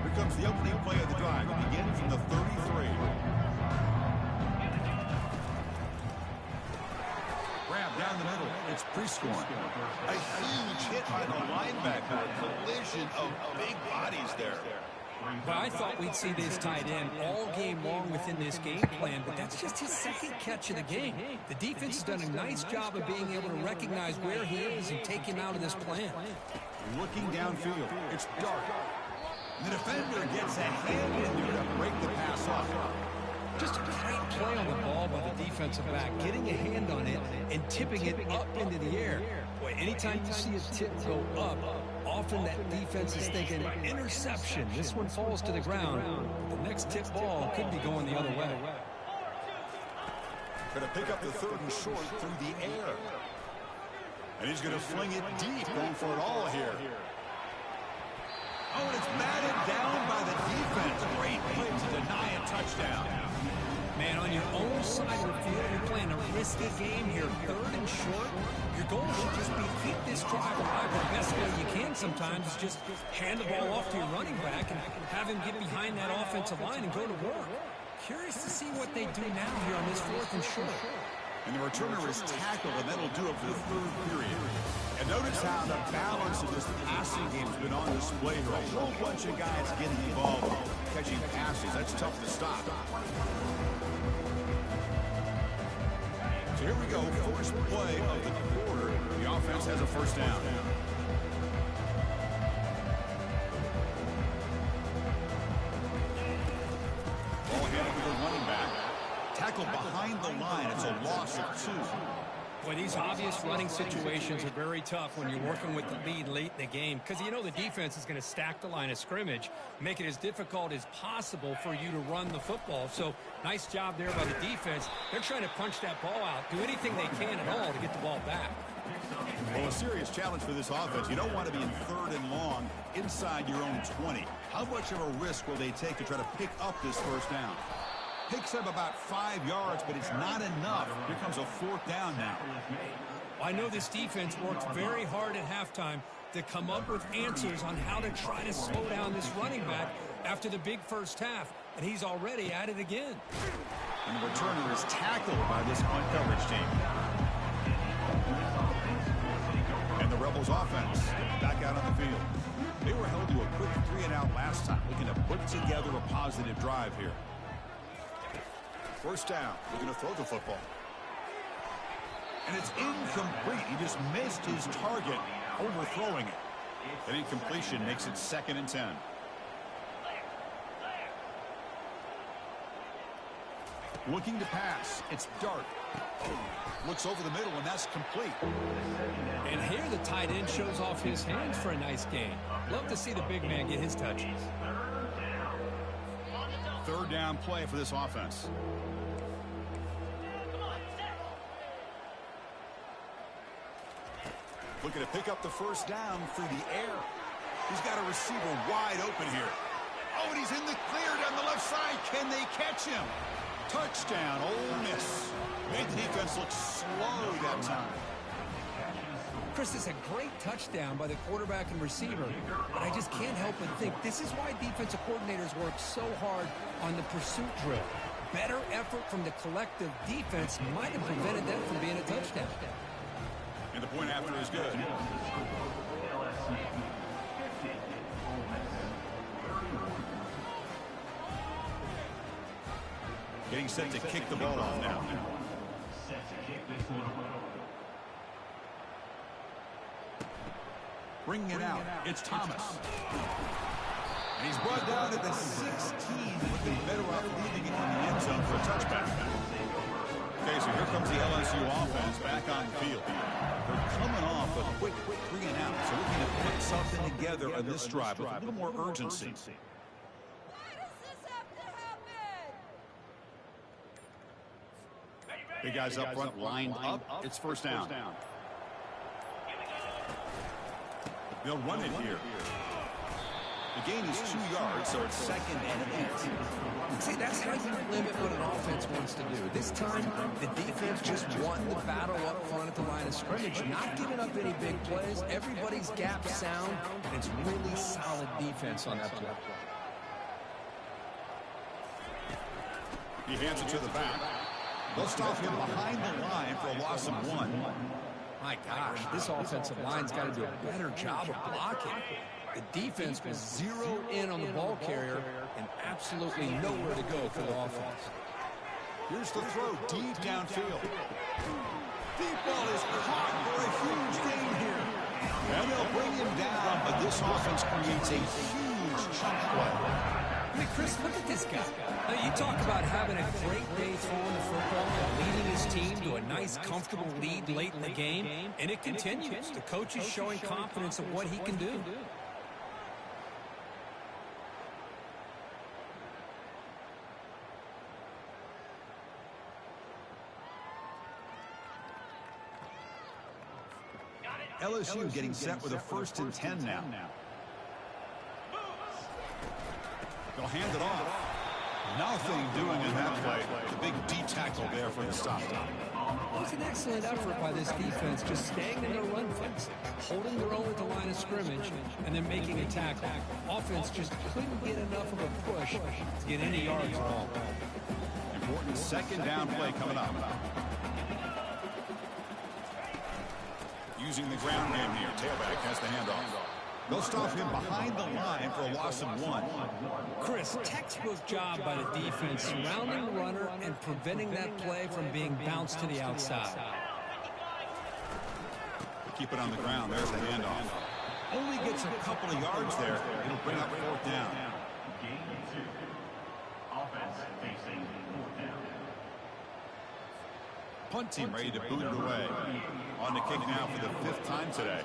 Here comes the opening play of the drive. It begins from the 33. Grab down the middle. It's Prescorn. A huge hit by the linebacker. A collision of big bodies there. Well, I thought we'd see this tight end all game long within this game plan, but that's just his 2nd catch of the game. The defense has done a nice job of being able to recognize where he is and take him out of this plan. Looking downfield, it's dark. The defender gets a hand in there to break the pass off. Just a great play on the ball by the defensive back, getting a hand on it and tipping it up into the air. Boy, anytime you see a tip go up, often that defense is thinking interception. This one falls to the ground. The next tip ball could be going the other way. Going to pick up the 3rd and short through the air. And he's going to fling it deep, going for it all here. Oh, and it's batted down by the defense. Great play to deny a touchdown. Man, on your own side of the field, you're playing a risky game here. 3rd and short. Your goal should just be keep this drive alive. The best way you can sometimes is just hand the ball off to your running back and have him get behind that offensive line and go to work. Curious to see what they do now here on this 4th and short. And the returner is tackled, and that'll do it for the 3rd period. And notice how the balance of this passing game has been on display here. A whole bunch of guys getting involved, catching passes. That's tough to stop. So here we go. First play of the quarter. The offense has a first down. Ball handed to the running back. Tackled behind the line. It's a loss of 2. Boy, these obvious running situations are very tough when you're working with the lead late in the game because you know the defense is going to stack the line of scrimmage, make it as difficult as possible for you to run the football. So nice job there by the defense. They're trying to punch that ball out, do anything they can at all to get the ball back. Well, a serious challenge for this offense. You don't want to be in 3rd and long inside your own 20. How much of a risk will they take to try to pick up this first down? Picks up about 5 yards, but it's not enough. Here comes a 4th down now. I know this defense worked very hard at halftime to come up with answers on how to try to slow down this running back after the big first half, and he's already at it again. And the returner is tackled by this punt coverage team. And the Rebels offense back out on the field. They were held to a quick 3-and-out last time, looking to put together a positive drive here. First down, looking to throw the football. And it's incomplete. He just missed his target, overthrowing it. An incompletion makes it 2nd and 10. Looking to pass. It's Dart. Looks over the middle, and that's complete. And here the tight end shows off his hands for a nice gain. Love to see the big man get his touches. 3rd down play for this offense. Looking to pick up the first down through the air. He's got a receiver wide open here. Oh, and he's in the clear down the left side. Can they catch him? Touchdown, Ole Miss. Made the defense look slow that time. Chris, it's a great touchdown by the quarterback and receiver, but I just can't help but think this is why defensive coordinators work so hard on the pursuit drill. Better effort from the collective defense might have prevented that from being a touchdown. And the point after is good. Getting set to kick the ball off now. Bringing it out. It's Thomas. And he's brought down at the 16, with the better off leading it in the end zone for a touchback. Okay, so here comes the LSU offense back on the field. They're coming off a quick 3-and-out, so looking to put something together on this drive with a little more urgency. Big guys up front lined up. It's first down. They'll run it here. The gain is 2 yards, so it's 2nd and 8. See, that's how you limit what an offense wants to do. This time, the defense just won the battle up front at the line of scrimmage, not giving up any big plays. Everybody's gap sound, and it's really solid defense on that play. He hands it to the back. They'll stop him behind the line for a loss of 1. My gosh, this offensive line's got to do a better job of blocking. The defense was zeroed in on the ball carrier and absolutely nowhere to go for the offense. Here's the throw deep downfield. Deep ball is caught for a huge gain here. And they'll bring him down, but this offense creates a huge chunk play. I mean, Chris, look at this guy. Now, you talk about having a great day throwing the football and leading his team to a nice, comfortable lead late in the game, and it continues. The coach is showing confidence of what he can do. LSU getting set with a 1st and 10 now. They'll hand it off. Nothing doing in that play. The big D tackle there for the stop. It was an excellent effort by this defense, just staying in their run fence, holding their own at the line of scrimmage, and then making a tackle. Offense just couldn't get enough of a push to get any yards at all. Important 2nd down play coming up. Using the ground game here. Tailback has the handoff. They'll stop him behind the line for a loss of 1. Chris, textbook job by the defense, surrounding the runner and preventing that play from being bounced to the outside. Keep it on the ground. There's the handoff. Only gets a couple of yards there. It'll bring up 4th down. Gain 2. Offense facing 4th down. Punt team ready to boot it away. On the kick now for the 5th time today.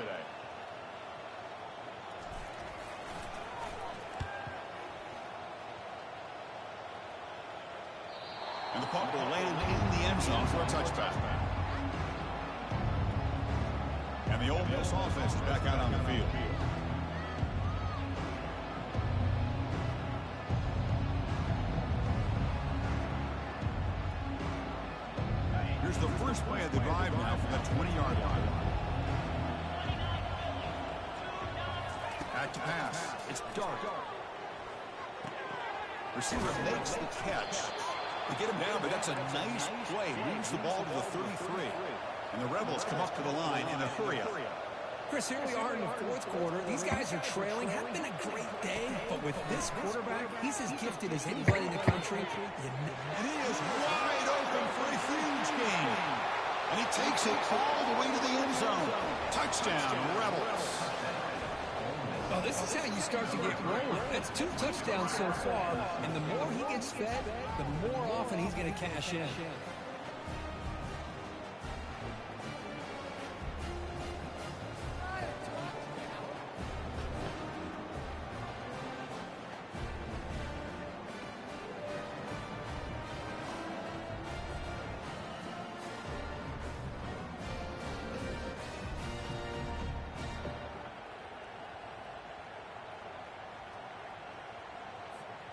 And the punt will land in the end zone for a touchback. And the Ole Miss offense is back out on the field. Here's the first play of the drive now from the 20-yard line. Back to pass. It's Dark. Receiver makes the catch. They get him down, but that's a nice play. Moves the ball to the 33. And the Rebels come up to the line in a hurry-up. Chris, here we are in the 4th quarter. These guys are trailing. Hasn't been a great day, but with this quarterback, he's as gifted as anybody in the country. And he is wide open for a huge gain. And he takes it all the way to the end zone. Touchdown, Rebels. Well, this is how you start to get rolling. That's 2 touchdowns so far, and the more he gets fed, the more often he's going to cash in.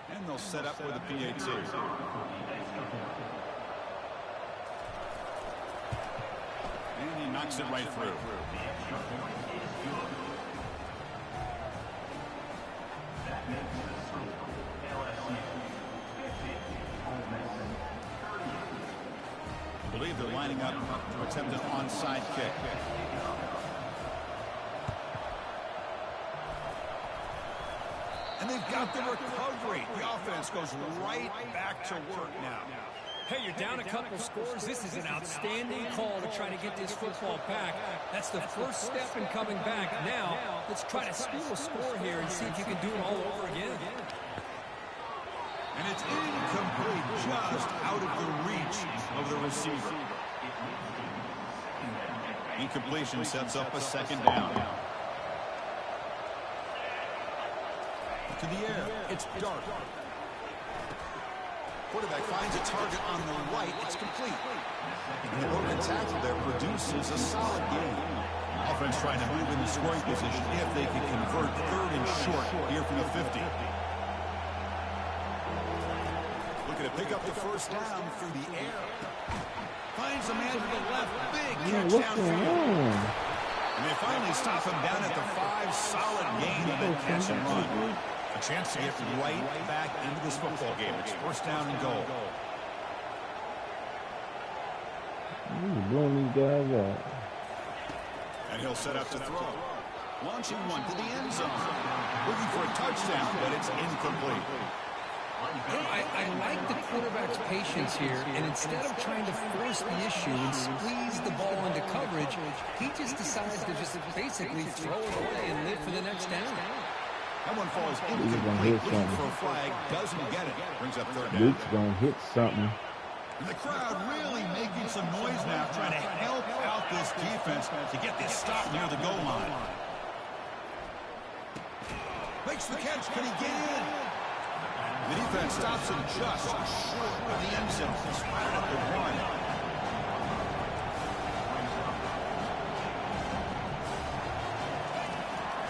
And they'll set up with a PAT. And he knocks it right through. I believe they're lining up to attempt an onside kick. And they've got the recovery. The offense goes right back to work now. Hey, you're down a couple scores. This is an outstanding call to try to get this football back. That's the first step in coming back. Now, let's try to steal a score here and see if you can do it all over again. And it's incomplete, just out of the reach of the receiver. Incompletion sets up a 2nd down. To the air, it's Dark. Quarterback finds a target on the right. It's complete. And the broken tackle there produces a solid gain. Offense trying to move in the scoring position if they can convert 3rd and short here from the 50. Looking to pick up the 1st down through the air. Finds a man to the left. Big catch downfield. And they finally stop him down at the 5. Solid gain on that catch and run. A chance to get right back into this football game. It's 1st down and goal. He's blowing these guys out. And he'll set up to throw. Launching one to the end zone. Looking for a touchdown, but it's incomplete. You know, I like the quarterback's patience here, and instead of trying to force the issue and squeeze the ball into coverage, he just decides to just basically throw it away and live for the next down. That one falls incomplete. Looking for a flag, doesn't get it. Brings up 3rd down. Luke's gonna hit something. And the crowd really making some noise now, trying to help out this defense to get this stop near the goal line. Makes the catch. Can he get in? The defense stops him just short of the end zone. Spotted up at 1.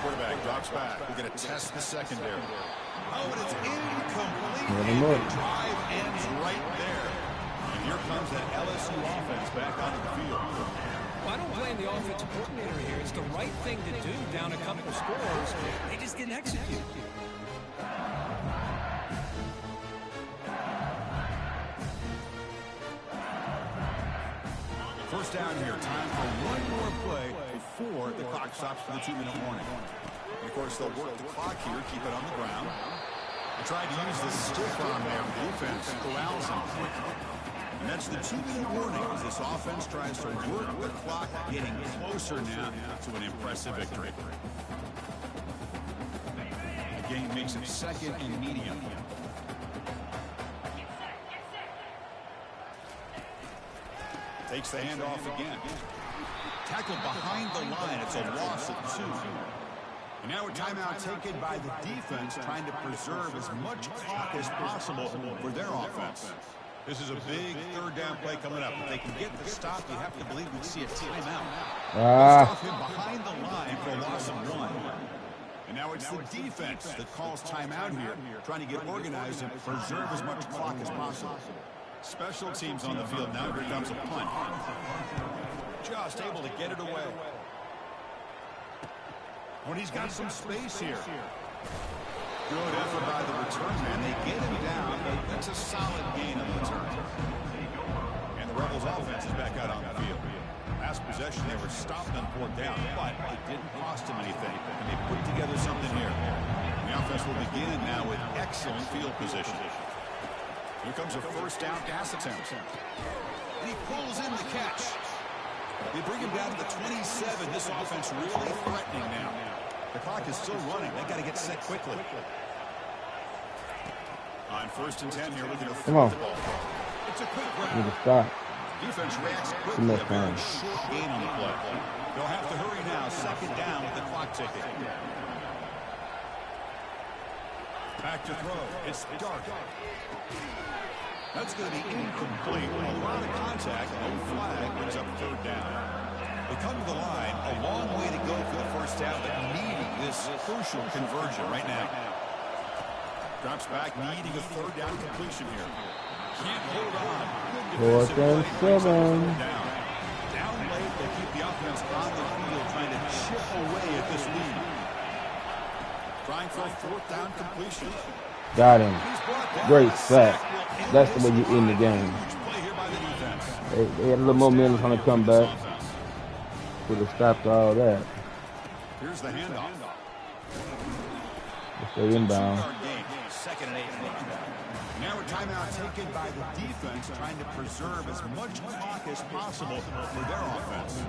Quarterback drops back. We're going to test the secondary. Oh, and it's incomplete. And the drive ends right there. And here comes that LSU offense back onto the field. Well, I don't blame the offensive coordinator here. It's the right thing to do down a couple scores. They just didn't execute. First down here. Time for one more play to before the clock stops for the 2-minute warning. And of course, they'll work the clock here, keep it on the ground. They tried to use the stiff arm there. Defense corrals him. And that's the 2-minute warning as this offense tries to work the clock, getting closer now to an impressive victory. The game makes it 2nd and medium. Takes the handoff again. Tackled behind the line. It's a loss of 2. And now a timeout taken by the defense, trying to preserve as much clock as possible for their offense. This is a big 3rd down play coming up. If they can get the stop, you have to believe we'd see a timeout. Stop him behind the line for a loss of 1. And now it's the defense that calls timeout here, trying to get organized and preserve as much clock as possible. Special teams on the field now. Here comes a punt. Just able to get it away. When he's got some space here. Good effort by the return man. They get him down, but that's a solid gain on the return. And the Rebels offense is back out on the field. Last possession, they were stopped on 4th down, but it didn't cost them anything. And they put together something here. The offense will begin now with excellent field position. Here comes a 1st down pass attempt. And he pulls in the catch. They bring him down to the 27. This offense really threatening now. The clock is still running. They got to get set quickly. On 1st and 10 here, looking to throw the ball. It's a quick grab. Defense reacts quickly. A very short gain on the play. They'll have to hurry now. 2nd down with the clock ticking. Back to throw. It's dark. That's going to be incomplete. A lot of contact. No flag. Brings up 3rd down. They come to the line. A long way to go for the 1st down, but needing this crucial conversion right now. Drops back, needing a 3rd down completion here. Can't hold on. 4th and 7. Down late, they keep the offense on the field, trying to chip away at this lead. Trying for a 4th down completion. Got him. Great sack. That's the way you end the game. They had a little momentum on the comeback. Could have stopped all that. Here's the handoff. Stay inbound. 2nd and 8. Now a timeout taken by the defense, trying to preserve as much clock as possible for their offense.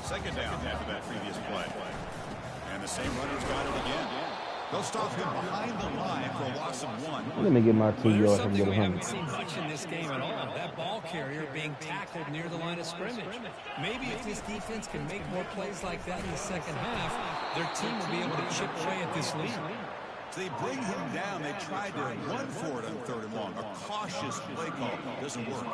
2nd down after that previous play. And the same runner's got it again. They'll stop him behind the line for a loss of 1. Let me get my 2 yards and get we 100. haven't seen much in this game at all. That ball carrier being tackled near the line of scrimmage. Maybe if this defense can make more plays like that in the 2nd half, their team will be able to chip away at this lead. So they bring him down. They tried to run for it on 3rd and long. A cautious play call doesn't work.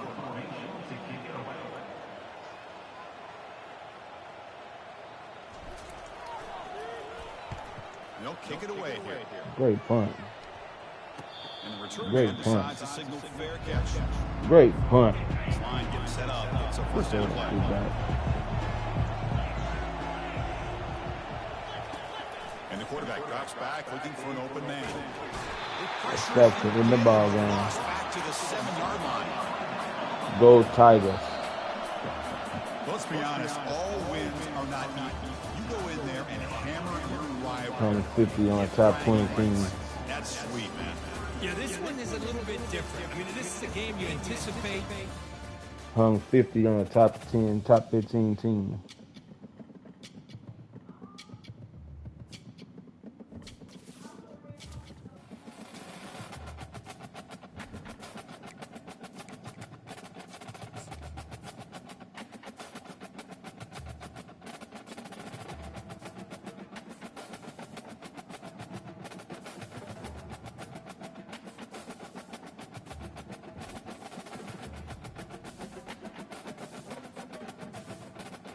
They'll kick it away here. Great punt. And the return Great man punt. decides to signal fair catch. Great punt. This line getting set up. It's a 1st down play. And the quarterback drops back, looking for an open man. Expected in the ball game. Back to the 7-yard line. Go Tigers. Let's be honest, all wins are not equal. You go in there and hammer your rival. 150 on a top 20 team. That's sweet, man. Yeah, this one is a little bit different. I mean, this is a game you anticipate. Hung 50 on a top 10, top 15 team.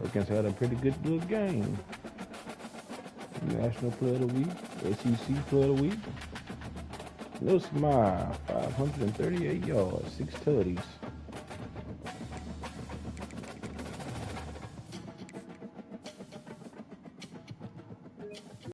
Perkins had a pretty good little game. National Player of the Week, SEC Player of the Week. No smile, 538 yards, 6 tutties.